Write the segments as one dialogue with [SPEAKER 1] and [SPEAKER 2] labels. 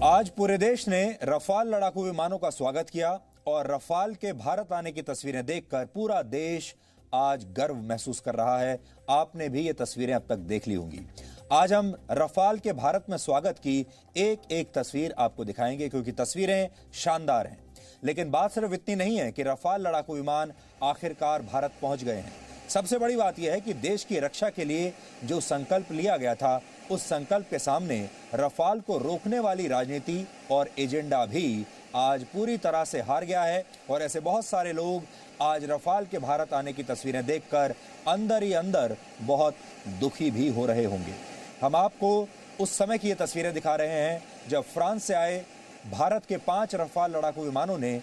[SPEAKER 1] आज पूरे देश ने रफाल लड़ाकू विमानों का स्वागत किया और रफाल के भारत आने की तस्वीरें देखकर पूरा देश आज गर्व महसूस कर रहा है। आपने भी ये तस्वीरें अब तक देख ली होंगी। आज हम रफाल के भारत में स्वागत की एक एक तस्वीर आपको दिखाएंगे क्योंकि तस्वीरें शानदार हैं। लेकिन बात सिर्फ इतनी नहीं है कि रफाल लड़ाकू विमान आखिरकार भारत पहुंच गए हैं। सबसे बड़ी बात यह है कि देश की रक्षा के लिए जो संकल्प लिया गया था, उस संकल्प के सामने रफाल को रोकने वाली राजनीति और एजेंडा भी आज पूरी तरह से हार गया है। और ऐसे बहुत सारे लोग आज रफाल के भारत आने की तस्वीरें देखकर अंदर ही अंदर बहुत दुखी भी हो रहे होंगे। हम आपको उस समय की ये तस्वीरें दिखा रहे हैं जब फ्रांस से आए भारत के 5 रफाल लड़ाकू विमानों ने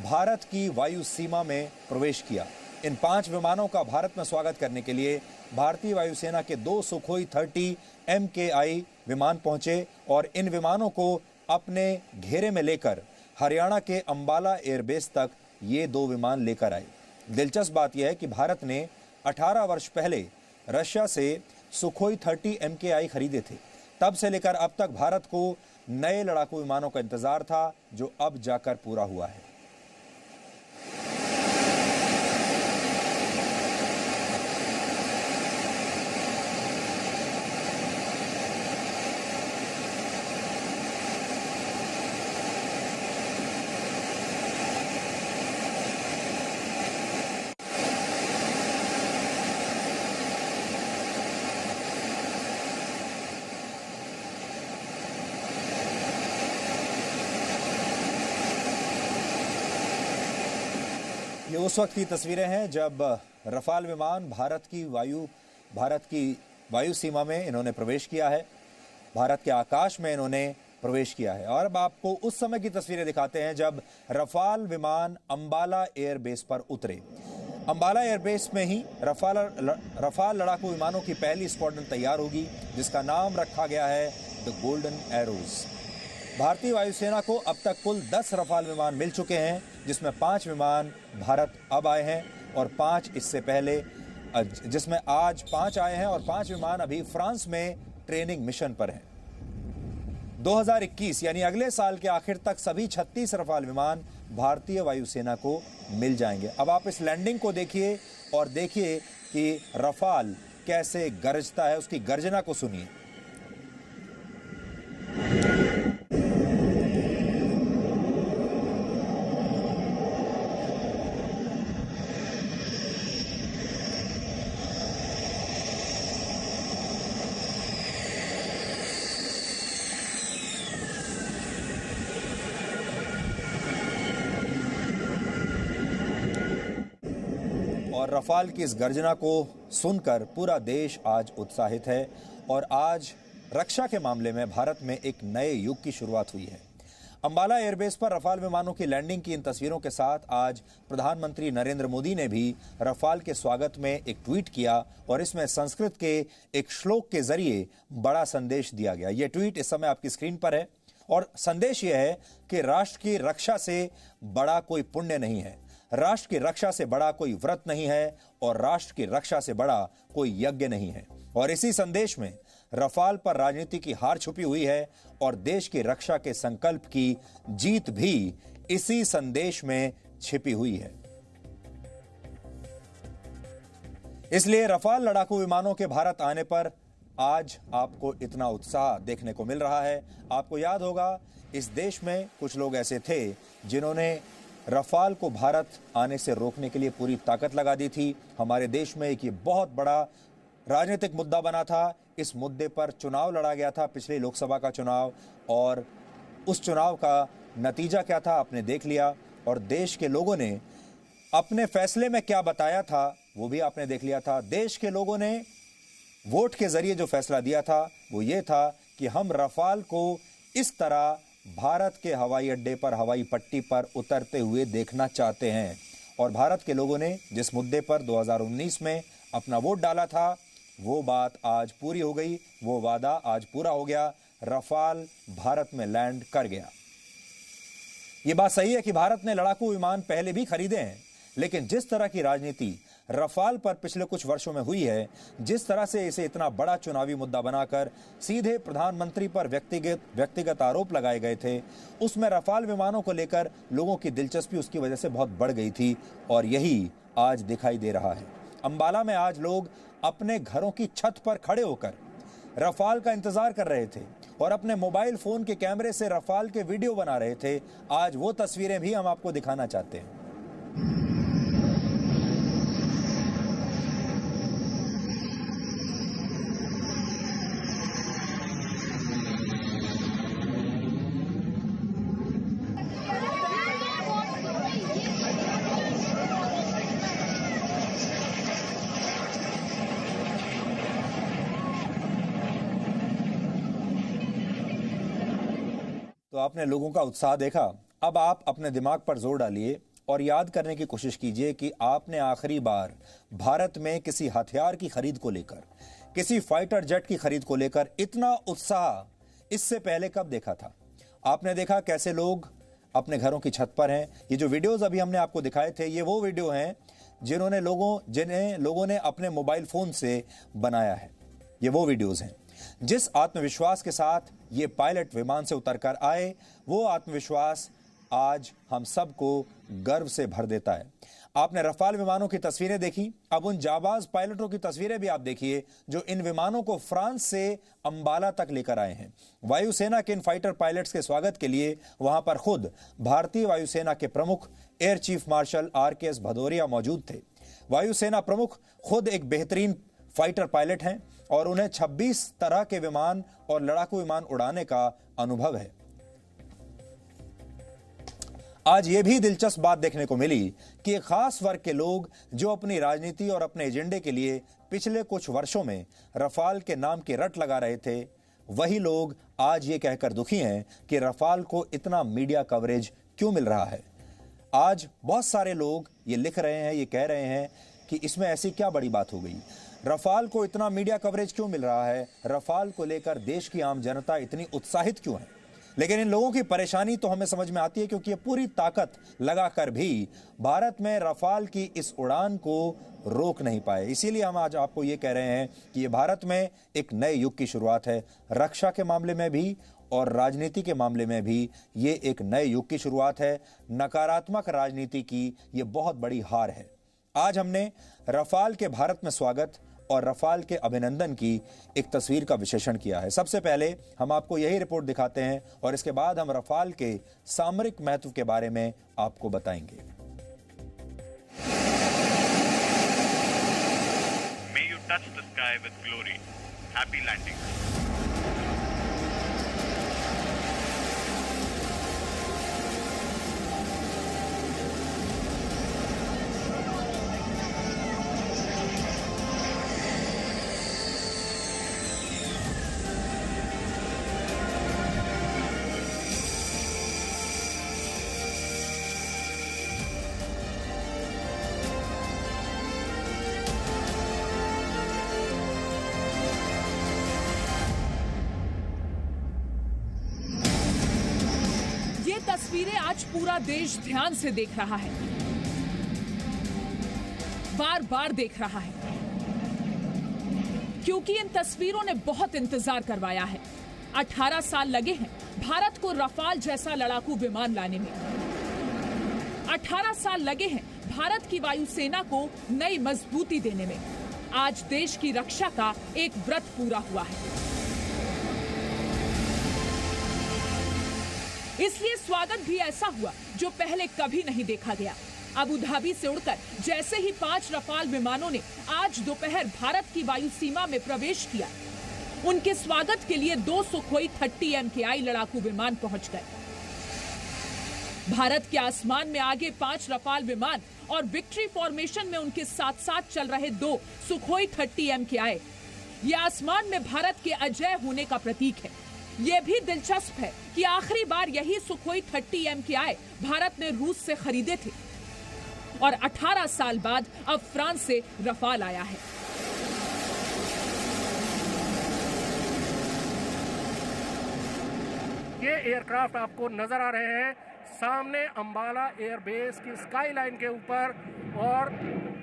[SPEAKER 1] भारत की वायु सीमा में प्रवेश किया। इन 5 विमानों का भारत में स्वागत करने के लिए भारतीय वायुसेना के 2 सुखोई 30 MKI विमान पहुंचे और इन विमानों को अपने घेरे में लेकर हरियाणा के अंबाला एयरबेस तक ये 2 विमान लेकर आए। दिलचस्प बात यह है कि भारत ने 18 वर्ष पहले रशिया से सुखोई 30 MKI खरीदे थे। तब से लेकर अब तक भारत को नए लड़ाकू विमानों का इंतजार था, जो अब जाकर पूरा हुआ है। ये उस वक्त की तस्वीरें हैं जब रफाल विमान भारत की वायु सीमा में इन्होंने प्रवेश किया है, भारत के आकाश में इन्होंने प्रवेश किया है। और अब आपको उस समय की तस्वीरें दिखाते हैं जब रफाल विमान अंबाला एयरबेस पर उतरे। अंबाला एयरबेस में ही रफाल लड़ाकू विमानों की पहली स्क्वाड्रन तैयार होगी, जिसका नाम रखा गया है द गोल्डन एरोज। भारतीय वायुसेना को अब तक कुल 10 रफाल विमान मिल चुके हैं, जिसमें 5 विमान भारत अब आए हैं और 5 इससे पहले, जिसमें आज 5 आए हैं और 5 विमान अभी फ्रांस में ट्रेनिंग मिशन पर हैं। 2021 यानी अगले साल के आखिर तक सभी 36 रफाल विमान भारतीय वायुसेना को मिल जाएंगे। अब आप इस लैंडिंग को देखिए और देखिए कि रफाल कैसे गरजता है, उसकी गर्जना को सुनिए। और रफाल की इस गर्जना को सुनकर पूरा देश आज उत्साहित है और आज रक्षा के मामले में भारत में एक नए युग की शुरुआत हुई है। अंबाला एयरबेस पर रफाल विमानों की लैंडिंग की इन तस्वीरों के साथ आज प्रधानमंत्री नरेंद्र मोदी ने भी रफाल के स्वागत में एक ट्वीट किया और इसमें संस्कृत के एक श्लोक के जरिए बड़ा संदेश दिया गया। यह ट्वीट इस समय आपकी स्क्रीन पर है और संदेश यह है कि राष्ट्र की रक्षा से बड़ा कोई पुण्य नहीं है, राष्ट्र की रक्षा से बड़ा कोई व्रत नहीं है और राष्ट्र की रक्षा से बड़ा कोई यज्ञ नहीं है। और इसी संदेश में रफाल पर राजनीति की हार छुपी हुई है और देश की रक्षा के संकल्प की जीत भी इसी संदेश में छिपी हुई है। इसलिए रफाल लड़ाकू विमानों के भारत आने पर आज आपको इतना उत्साह देखने को मिल रहा है। आपको याद होगा, इस देश में कुछ लोग ऐसे थे जिन्होंने रफाल को भारत आने से रोकने के लिए पूरी ताकत लगा दी थी। हमारे देश में एक ये बहुत बड़ा राजनीतिक मुद्दा बना था। इस मुद्दे पर चुनाव लड़ा गया था, पिछले लोकसभा का चुनाव, और उस चुनाव का नतीजा क्या था आपने देख लिया। और देश के लोगों ने अपने फैसले में क्या बताया था वो भी आपने देख लिया था। देश के लोगों ने वोट के जरिए जो फैसला दिया था वो ये था कि हम रफाल को इस तरह भारत के हवाई अड्डे पर, हवाई पट्टी पर उतरते हुए देखना चाहते हैं। और भारत के लोगों ने जिस मुद्दे पर 2019 में अपना वोट डाला था, वो बात आज पूरी हो गई, वो वादा आज पूरा हो गया। रफाल भारत में लैंड कर गया। ये बात सही है कि भारत ने लड़ाकू विमान पहले भी खरीदे हैं, लेकिन जिस तरह की राजनीति रफाल पर पिछले कुछ वर्षों में हुई है, जिस तरह से इसे इतना बड़ा चुनावी मुद्दा बनाकर सीधे प्रधानमंत्री पर व्यक्तिगत आरोप लगाए गए थे, उसमें रफाल विमानों को लेकर लोगों की दिलचस्पी उसकी वजह से बहुत बढ़ गई थी और यही आज दिखाई दे रहा है। अंबाला में आज लोग अपने घरों की छत पर खड़े होकर रफाल का इंतजार कर रहे थे और अपने मोबाइल फोन के कैमरे से रफाल के वीडियो बना रहे थे। आज वो तस्वीरें भी हम आपको दिखाना चाहते हैं। तो आपने लोगों का उत्साह देखा। अब आप अपने दिमाग पर जोर डालिए और याद करने की कोशिश कीजिए कि आपने आखिरी बार भारत में किसी हथियार की खरीद को लेकर, किसी फाइटर जेट की खरीद को लेकर इतना उत्साह इससे पहले कब देखा था। आपने देखा कैसे लोग अपने घरों की छत पर हैं। ये जो वीडियोस अभी हमने आपको दिखाए थे, ये वो वीडियो हैं जिन्हें लोगों ने अपने मोबाइल फोन से बनाया है। ये वो वीडियोस हैं जिस आत्मविश्वास के साथ ये पायलट विमान से उतरकर आए, वो आत्मविश्वास आज हम सबको गर्व से भर देता है। आपने रफाल विमानों की तस्वीरें देखी, अब उन जाबाज पायलटों की तस्वीरें भी आप देखिए जो इन विमानों को फ्रांस से अंबाला तक लेकर आए हैं। वायुसेना के इन फाइटर पायलट्स के स्वागत के लिए वहां पर खुद भारतीय वायुसेना के प्रमुख air chief marshal RKS Bhadauria मौजूद थे। वायुसेना प्रमुख खुद एक बेहतरीन फाइटर पायलट हैं और उन्हें 26 तरह के विमान और लड़ाकू विमान उड़ाने का अनुभव है। आज यह भी दिलचस्प बात देखने को मिली कि एक खास वर्ग के लोग जो अपनी राजनीति और अपने एजेंडे के लिए पिछले कुछ वर्षों में रफाल के नाम की रट लगा रहे थे, वही लोग आज ये कहकर दुखी हैं कि रफाल को इतना मीडिया कवरेज क्यों मिल रहा है। आज बहुत सारे लोग ये लिख रहे हैं, ये कह रहे हैं कि इसमें ऐसी क्या बड़ी बात हो गई, रफाल को इतना मीडिया कवरेज क्यों मिल रहा है, रफाल को लेकर देश की आम जनता इतनी उत्साहित क्यों है। लेकिन इन लोगों की परेशानी तो हमें समझ में आती है, क्योंकि ये पूरी ताकत लगाकर भी भारत में रफाल की इस उड़ान को रोक नहीं पाए। इसीलिए हम आज आपको ये कह रहे हैं कि ये भारत में एक नए युग की शुरुआत है। रक्षा के मामले में भी और राजनीति के मामले में भी ये एक नए युग की शुरुआत है। नकारात्मक राजनीति की ये बहुत बड़ी हार है। आज हमने रफाल के भारत में स्वागत और रफाल के अभिनंदन की एक तस्वीर का विश्लेषण किया है। सबसे पहले हम आपको यही रिपोर्ट दिखाते हैं और इसके बाद हम रफाल के सामरिक महत्व के बारे में आपको बताएंगे।
[SPEAKER 2] May you touch the sky with glory. Happy landing.
[SPEAKER 3] तस्वीरें आज पूरा देश ध्यान से देख रहा है, बार बार देख रहा है, क्योंकि इन तस्वीरों ने बहुत इंतजार करवाया है। 18 साल लगे हैं भारत को रफाल जैसा लड़ाकू विमान लाने में। 18 साल लगे हैं भारत की वायुसेना को नई मजबूती देने में। आज देश की रक्षा का एक व्रत पूरा हुआ है। इसलिए स्वागत भी ऐसा हुआ जो पहले कभी नहीं देखा गया। अबू धाबी से उड़कर जैसे ही 5 रफाल विमानों ने आज दोपहर भारत की वायु सीमा में प्रवेश किया, उनके स्वागत के लिए 2 सुखोई 30 MKI लड़ाकू विमान पहुंच गए। भारत के आसमान में आगे 5 रफाल विमान और विक्ट्री फॉर्मेशन में उनके साथ साथ चल रहे 2 सुखोई 30 MKI, ये आसमान में भारत के अजय होने का प्रतीक है। ये भी दिलचस्प है कि आखिरी बार यही सुखोई 30 MKI भारत ने रूस से खरीदे थे और 18 साल बाद अब फ्रांस से रफाल आया है।
[SPEAKER 4] ये एयरक्राफ्ट आपको नजर आ रहे हैं सामने अंबाला एयरबेस की स्काई लाइन के ऊपर, और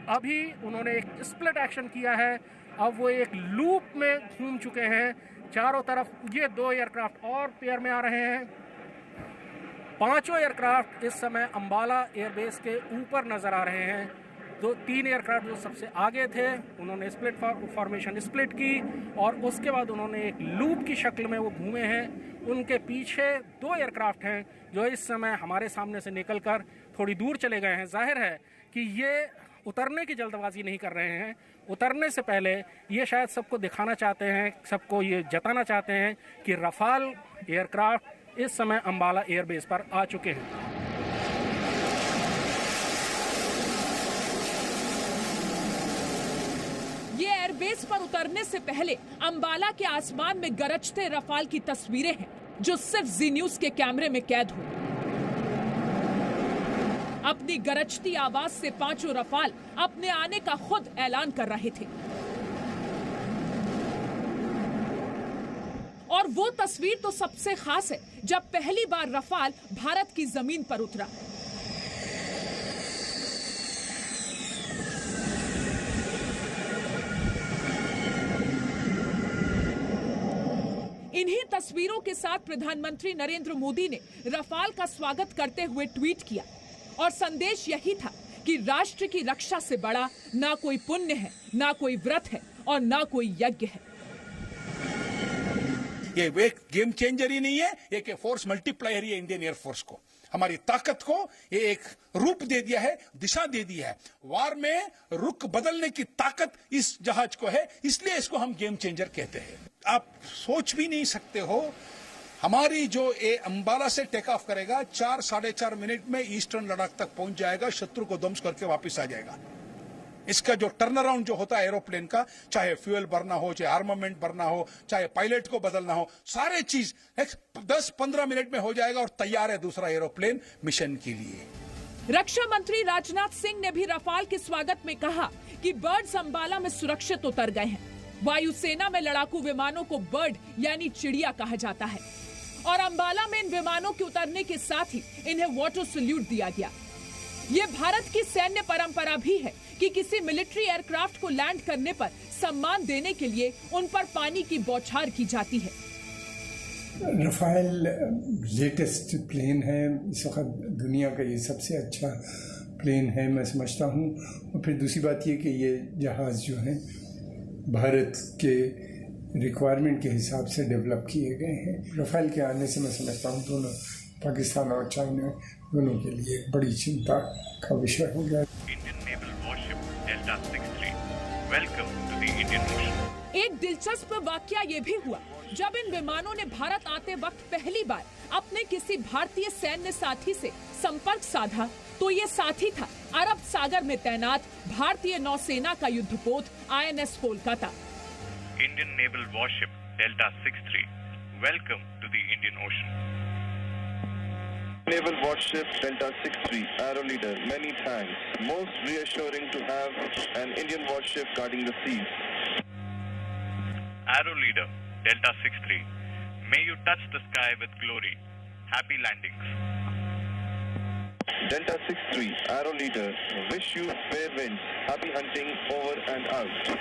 [SPEAKER 4] अभी उन्होंने एक स्प्लिट एक्शन किया है। अब वो एक लूप में घूम चुके हैं चारों तरफ। ये 2 एयरक्राफ्ट और पेयर में आ रहे हैं। 5 एयरक्राफ्ट इस समय अंबाला एयरबेस के ऊपर नजर आ रहे हैं। 3 एयरक्राफ्ट जो सबसे आगे थे उन्होंने स्प्लिट फॉर्मेशन स्प्लिट की और उसके बाद उन्होंने एक लूप की शक्ल में वो घूमे हैं। उनके पीछे 2 एयरक्राफ्ट हैं जो इस समय हमारे सामने से निकलकर थोड़ी दूर चले गए हैं। जाहिर है कि ये उतरने की जल्दबाजी नहीं कर रहे हैं। उतरने से पहले ये शायद सबको दिखाना चाहते हैं, सबको ये जताना चाहते हैं कि रफाल एयरक्राफ्ट इस समय अंबाला एयरबेस पर आ चुके हैं।
[SPEAKER 3] ये एयरबेस पर उतरने से पहले अंबाला के आसमान में गरजते रफाल की तस्वीरें हैं जो सिर्फ जी न्यूज के कैमरे में कैद हुई। अपनी गरजती आवाज से 5 रफाल अपने आने का खुद ऐलान कर रहे थे और वो तस्वीर तो सबसे खास है जब पहली बार रफाल भारत की जमीन पर उतरा। इन्हीं तस्वीरों के साथ प्रधानमंत्री नरेंद्र मोदी ने रफाल का स्वागत करते हुए ट्वीट किया और संदेश यही था कि राष्ट्र की रक्षा से बड़ा ना कोई पुण्य है, ना कोई व्रत है और ना कोई यज्ञ है।
[SPEAKER 5] ये एक गेम चेंजर ही नहीं है, एक फोर्स मल्टीप्लायर ही है इंडियन एयरफोर्स को। हमारी ताकत को ये एक रूप दे दिया है, दिशा दे दी है। वार में रुख बदलने की ताकत इस जहाज को है, इसलिए इसको हम गेम चेंजर कहते हैं। आप सोच भी नहीं सकते हो, हमारी जो ये अंबाला से टेक ऑफ करेगा 4-4.5 मिनट में ईस्टर्न लद्दाख तक पहुंच जाएगा, शत्रु को ध्वंस करके वापस आ जाएगा। इसका जो टर्न अराउंड जो होता है एरोप्लेन का, चाहे फ्यूल भरना हो, चाहे आर्मामेंट भरना हो, चाहे पायलट को बदलना हो, सारे चीज 10-15 मिनट में हो जाएगा और तैयार है दूसरा एरोप्लेन मिशन के लिए।
[SPEAKER 3] रक्षा मंत्री राजनाथ सिंह ने भी रफाल के स्वागत में कहा कि बर्ड्स अंबाला में सुरक्षित उतर गए हैं। वायुसेना में लड़ाकू विमानों को बर्ड यानी चिड़िया कहा जाता है और अंबाला में इन विमानों के उतरने के साथ ही इन्हें वाटर सैल्यूट दिया गया। ये भारत की सैन्य परंपरा भी है कि किसी मिलिट्री एयरक्राफ्ट को लैंड करने पर सम्मान देने के लिए उन पर पानी की बौछार की जाती है।
[SPEAKER 6] रफाल लेटेस्ट प्लेन है, इस वक्त दुनिया का ये सबसे अच्छा प्लेन है मैं समझता हूँ। और फिर दूसरी बात ये कि ये जहाज़ जो है भारत के रिक्वायरमेंट के हिसाब से डेवलप किए गए हैं। रफाल के आने से मैं समझता हूँ दोनों पाकिस्तान और चाइना दोनों के लिए बड़ी चिंता का विषय हो गया।
[SPEAKER 2] Indian naval warship Delta 63. Welcome to the Indian Ocean.
[SPEAKER 3] एक दिलचस्प वाकया ये भी हुआ जब इन विमानों ने भारत आते वक्त पहली बार अपने किसी भारतीय सैन्य साथी से संपर्क साधा तो ये साथी था अरब सागर में तैनात भारतीय नौसेना का युद्धपोत INS Kolkata.
[SPEAKER 2] Indian naval warship Delta 63. Welcome to the Indian Ocean.
[SPEAKER 7] Naval warship Delta 63, Arrow Leader, many thanks. Most reassuring to have an Indian warship guarding the seas.
[SPEAKER 2] Arrow Leader Delta 63. May you touch the sky with glory. Happy landings.
[SPEAKER 7] Delta 63, Arrow Leader, wish you fair winds. Happy hunting over and out.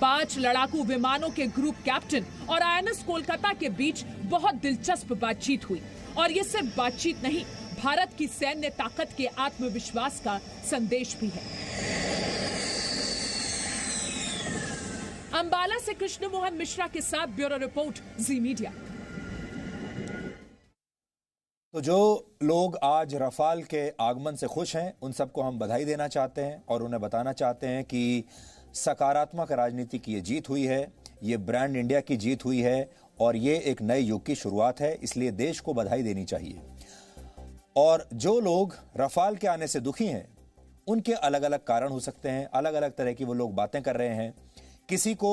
[SPEAKER 3] 5 लड़ाकू विमानों के group captain और INS Kolkata के बीच बहुत दिलचस्प बातचीत हुई और ये सिर्फ बातचीत नहीं, भारत की सैन्य ताकत के आत्मविश्वास का संदेश भी है। अंबाला से कृष्ण मोहन मिश्रा के साथ ब्यूरो रिपोर्ट, जी मीडिया।
[SPEAKER 1] तो जो लोग आज रफाल के आगमन से खुश हैं, उन सबको हम बधाई देना चाहते हैं और उन्हें बताना चाहते हैं कि सकारात्मक राजनीति की ये जीत हुई है, ये ब्रांड इंडिया की जीत हुई है और ये एक नए युग की शुरुआत है, इसलिए देश को बधाई देनी चाहिए। और जो लोग रफाल के आने से दुखी हैं, उनके अलग अलग कारण हो सकते हैं, अलग अलग तरह की वो लोग बातें कर रहे हैं। किसी को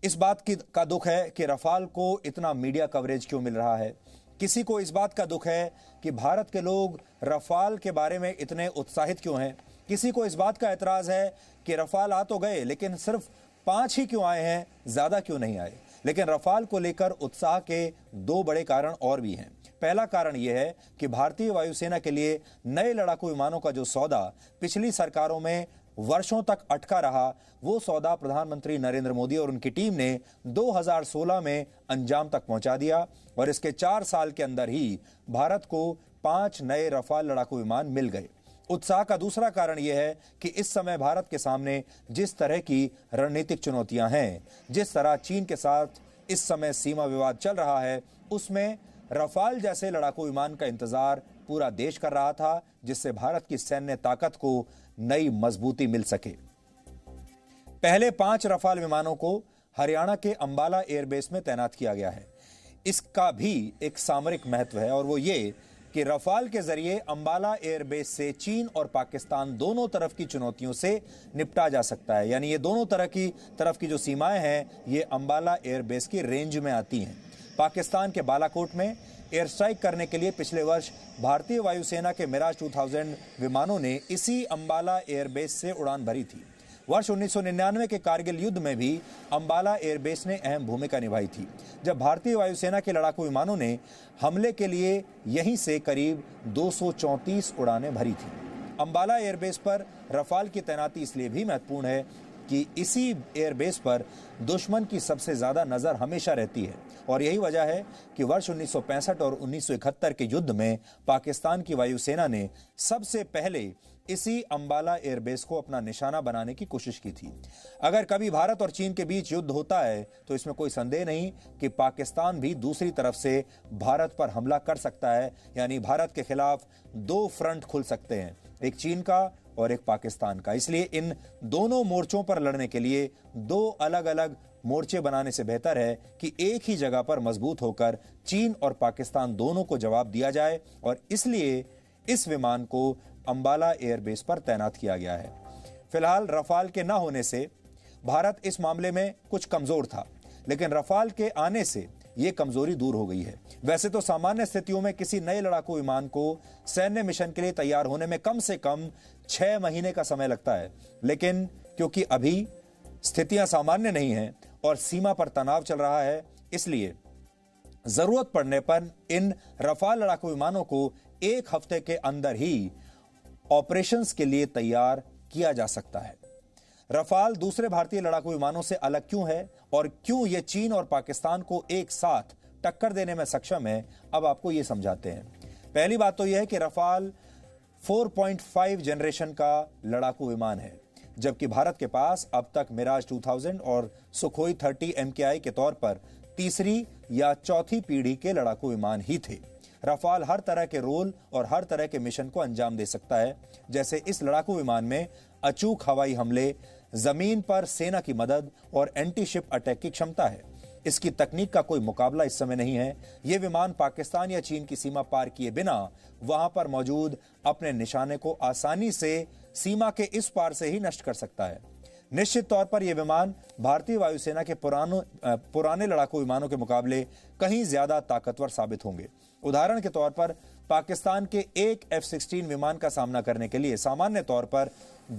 [SPEAKER 1] इस बात का दुख है कि रफाल को इतना मीडिया कवरेज क्यों मिल रहा है, किसी को इस बात का दुख है कि भारत के लोग रफाल के बारे में इतने उत्साहित क्यों हैं, किसी को इस बात का एतराज है कि रफाल आ तो गए लेकिन सिर्फ 5 ही क्यों आए हैं, ज्यादा क्यों नहीं आए। लेकिन रफाल को लेकर उत्साह के 2 बड़े कारण और भी हैं। पहला कारण यह है कि भारतीय वायुसेना के लिए नए लड़ाकू विमानों का जो सौदा पिछली सरकारों में वर्षों तक अटका रहा, वो सौदा प्रधानमंत्री नरेंद्र मोदी और उनकी टीम ने 2016 में अंजाम तक पहुंचा दिया और इसके 4 साल के अंदर ही भारत को 5 नए रफाल लड़ाकू विमान मिल गए। उत्साह का दूसरा कारण यह है कि इस समय भारत के सामने जिस तरह की रणनीतिक चुनौतियां हैं, जिस तरह चीन के साथ इस समय सीमा विवाद चल रहा है, उसमें रफाल जैसे लड़ाकू विमान का इंतजार पूरा देश कर रहा था, जिससे भारत की सैन्य ताकत को नई मजबूती मिल सके। पहले 5 रफाल विमानों को हरियाणा के अंबाला एयरबेस में तैनात किया गया है। इसका भी एक सामरिक महत्व है और वो ये कि रफाल के जरिए अंबाला एयरबेस से चीन और पाकिस्तान दोनों तरफ की चुनौतियों से निपटा जा सकता है। यानी ये दोनों तरफ की जो सीमाएं हैं, ये अंबाला एयरबेस की रेंज में आती हैं। पाकिस्तान के बालाकोट में एयर स्ट्राइक करने के लिए पिछले वर्ष भारतीय वायुसेना के मिराज 2000 विमानों ने इसी अंबाला एयरबेस से उड़ान भरी थी। वर्ष 1999 के कारगिल युद्ध में भी अंबाला एयरबेस ने अहम भूमिका निभाई थी, जब भारतीय वायुसेना के लड़ाकू विमानों ने हमले के लिए यहीं से करीब 234 उड़ानें भरी थी। अंबाला एयरबेस पर रफाल की तैनाती इसलिए भी महत्वपूर्ण है कि इसी एयरबेस पर दुश्मन की सबसे ज्यादा नजर हमेशा रहती है और यही वजह है कि वर्ष 1965 और 1971 के युद्ध में पाकिस्तान की वायुसेना ने सबसे पहले इसी अंबाला एयरबेस को अपना निशाना बनाने की कोशिश की थी। अगर कभी भारत और चीन के बीच युद्ध होता है तो इसमें कोई संदेह नहीं कि पाकिस्तान भी दूसरी तरफ से भारत पर हमला कर सकता है। यानी भारत के खिलाफ 2 फ्रंट खुल सकते हैं, एक चीन का और एक पाकिस्तान का। इसलिए इन दोनों मोर्चों पर लड़ने के लिए 2 अलग अलग मोर्चे बनाने से बेहतर है कि एक ही जगह पर मजबूत होकर चीन और पाकिस्तान दोनों को जवाब दिया जाए और इसलिए इस विमान को अंबाला एयरबेस पर तैनात किया गया है। फिलहाल रफाल के न होने से भारत इस मामले में कुछ कमजोर था, लेकिन रफाल के आने से यह कमजोरी दूर हो गई है। वैसे तो सामान्य स्थितियों में किसी नए लड़ाकू विमान को सैन्य मिशन के लिए तैयार होने में कम से कम 6 महीने का समय लगता है, लेकिन क्योंकि अभी स्थितियां सामान्य नहीं हैं और सीमा पर तनाव चल रहा है, इसलिए जरूरत पड़ने पर इन रफाल लड़ाकू विमानों को 1 हफ्ते के अंदर ही ऑपरेशंस के लिए तैयार किया जा सकता है। रफाल दूसरे भारतीय लड़ाकू विमानों से अलग क्यों है और क्यों यह चीन और पाकिस्तान को एक साथ टक्कर देने में सक्षम है, अब आपको यह समझाते हैं। पहली बात तो यह है कि रफाल 4.5 जनरेशन का लड़ाकू विमान है, जबकि भारत के पास अब तक मिराज 2000 और सुखोई 30 MKI के तौर पर तीसरी या चौथी पीढ़ी के लड़ाकू विमान ही थे। रफाल हर तरह के रोल और हर तरह के मिशन को अंजाम दे सकता है, जैसे इस लड़ाकू विमान में अचूक हवाई हमले, जमीन पर सेना की मदद और एंटी शिप अटैक की क्षमता है। इसकी तकनीक का कोई मुकाबला इस समय नहीं है। यह विमान पाकिस्तान या चीन की सीमा पार किए बिना वहां पर मौजूद अपने निशाने को आसानी से सीमा के इस पार से ही नष्ट कर सकता है। निश्चित तौर पर यह विमान भारतीय वायुसेना के पुराने लड़ाकू विमानों के मुकाबले कहीं ज्यादा ताकतवर साबित होंगे। उदाहरण के तौर पर पाकिस्तान के एक F-16 विमान का सामना करने के लिए सामान्य तौर पर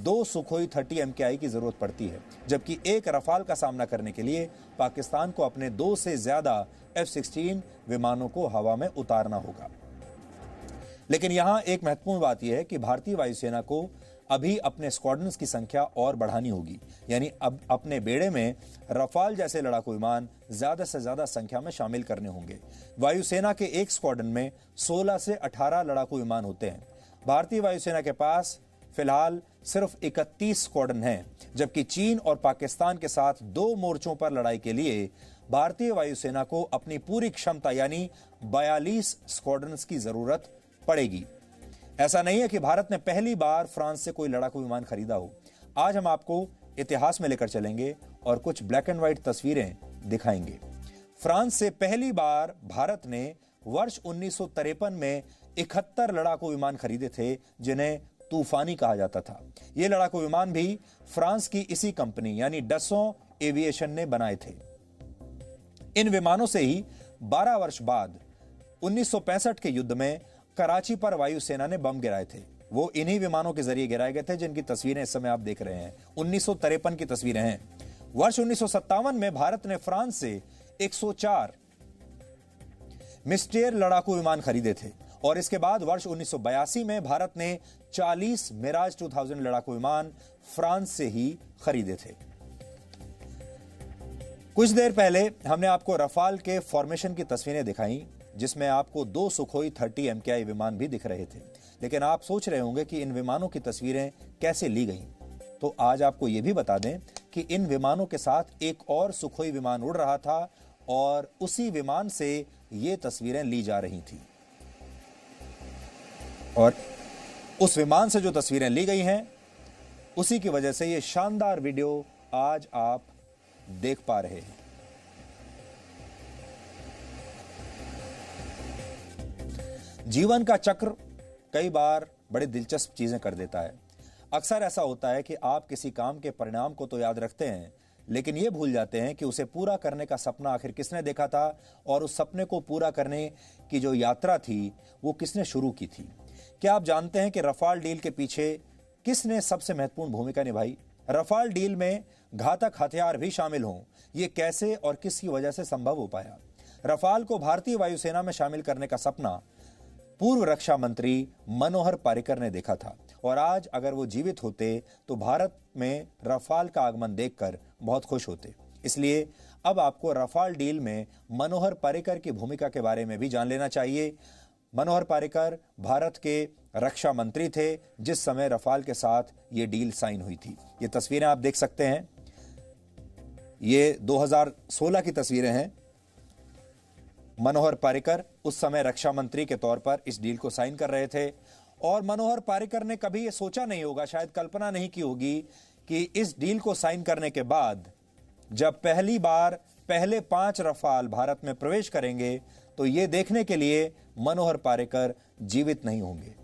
[SPEAKER 1] 2 सुखोई 30 MKI की जरूरत पड़ती है, जबकि एक रफाल का सामना करने के लिए पाकिस्तान को अपने 2 से ज्यादा F-16 विमानों को हवा में उतारना होगा। लेकिन यहां एक महत्वपूर्ण बात यह है कि भारतीय वायुसेना को अभी अपने स्क्वाड्रन्स की संख्या और बढ़ानी होगी। यानी अब अपने बेड़े में रफाल जैसे लड़ाकू विमान ज्यादा से ज्यादा संख्या में शामिल करने होंगे। वायुसेना के एक स्क्वाड्रन में 16 से 18 लड़ाकू विमान होते हैं। भारतीय वायुसेना के पास फिलहाल सिर्फ 31 स्क्वाड्रन हैं, जबकि चीन और पाकिस्तान के साथ 2 मोर्चों पर लड़ाई के लिए भारतीय वायुसेना को अपनी पूरी क्षमता यानी 42 स्क्वाड्रन्स की जरूरत पड़ेगी। ऐसा नहीं है कि भारत ने पहली बार फ्रांस से कोई लड़ाकू विमान खरीदा हो। आज हम आपको इतिहास में लेकर चलेंगे और कुछ ब्लैक एंड व्हाइट तस्वीरें दिखाएंगे। फ्रांस से पहली बार भारत ने वर्ष 1953 में 71 लड़ाकू विमान खरीदे थे, जिन्हें तूफानी कहा जाता था। ये लड़ाकू विमान भी फ्रांस की इसी कंपनी यानी डसॉ एविएशन ने बनाए थे। इन विमानों से ही 12 वर्ष बाद 1965 के युद्ध में कराची पर वायुसेना ने बम गिराए थे। वो इन्हीं विमानों के जरिए गिराए गए थे, जिनकी तस्वीरें इस समय आप देख रहे हैं। 1953 की तस्वीरें हैं। वर्ष 1957 में भारत ने फ्रांस से 104 मिस्टेर लड़ाकू विमान खरीदे थे और इसके बाद वर्ष 1982 में भारत ने 40 मिराज 2000 लड़ाकू विमान फ्रांस से ही खरीदे थे। कुछ देर पहले हमने आपको रफाल के फॉर्मेशन की तस्वीरें दिखाई, जिसमें आपको 2 सुखोई 30 MKI विमान भी दिख रहे थे। लेकिन आप सोच रहे होंगे कि इन विमानों की तस्वीरें कैसे ली गईं। तो आज आपको यह भी बता दें कि इन विमानों के साथ एक और सुखोई विमान उड़ रहा था और उसी विमान से ये तस्वीरें ली जा रही थी। और उस विमान से जो तस्वीरें ली गई हैं, उसी की वजह से ये शानदार वीडियो आज आप देख पा रहे हैं। जीवन का चक्र कई बार बड़े दिलचस्प चीजें कर देता है। अक्सर ऐसा होता है कि आप किसी काम के परिणाम को तो याद रखते हैं, लेकिन यह भूल जाते हैं कि उसे पूरा करने का सपना आखिर किसने देखा था और उस सपने को पूरा करने की जो यात्रा थी वो किसने शुरू की थी। क्या आप जानते हैं कि रफाल डील के पीछे किसने सबसे महत्वपूर्ण भूमिका निभाई? रफाल डील में घातक हथियार भी शामिल हों, ये कैसे और किसकी वजह से संभव हो पाया? रफाल को भारतीय वायुसेना में शामिल करने का सपना पूर्व रक्षा मंत्री मनोहर पारिकर ने देखा था और आज अगर वो जीवित होते तो भारत में रफाल का आगमन देखकर बहुत खुश होते। इसलिए अब आपको रफाल डील में मनोहर पारिकर की भूमिका के बारे में भी जान लेना चाहिए। मनोहर पारिकर भारत के रक्षा मंत्री थे जिस समय रफाल के साथ ये डील साइन हुई थी। ये तस्वीरें आप देख सकते हैं, ये 2016 की तस्वीरें हैं। मनोहर पारिकर उस समय रक्षा मंत्री के तौर पर इस डील को साइन कर रहे थे और मनोहर पारिकर ने कभी ये सोचा नहीं होगा, शायद कल्पना नहीं की होगी कि इस डील को साइन करने के बाद जब पहली बार पहले 5 रफाल भारत में प्रवेश करेंगे तो ये देखने के लिए मनोहर पारिकर जीवित नहीं होंगे।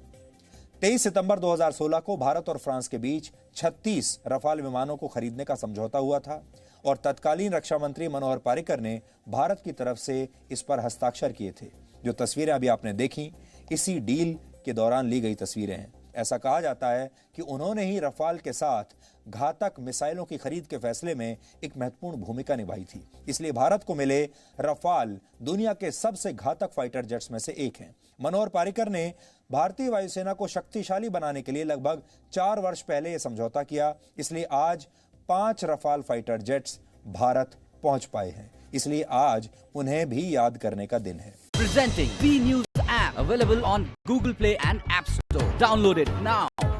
[SPEAKER 1] 23 सितंबर 2016 को भारत और फ्रांस के बीच 36 रफाल विमानों को खरीदने का समझौता हुआ था और तत्कालीन रक्षा मंत्री मनोहर पारिकर ने भारत की तरफ से इस पर हस्ताक्षर किए थे। जो तस्वीरें अभी आपने देखी, इसी डील के दौरान ली गई तस्वीरें हैं। ऐसा कहा जाता है कि उन्होंने ही रफाल के साथ घातक मिसाइलों की खरीद के फैसले में एक महत्वपूर्ण भूमिका निभाई थी। इसलिए भारत को मिले रफाल दुनिया के सबसे घातक फाइटर जेट्स में से एक हैं। मनोहर पारिकर ने भारतीय वायुसेना को शक्तिशाली बनाने के लिए लगभग 4 वर्ष पहले यह समझौता किया। इसलिए आज 5 रफाल फाइटर जेट्स भारत पहुंच पाए हैं। इसलिए आज उन्हें भी याद करने का दिन है।
[SPEAKER 8] Presenting B News app available on Google Play and App Store. Download it now.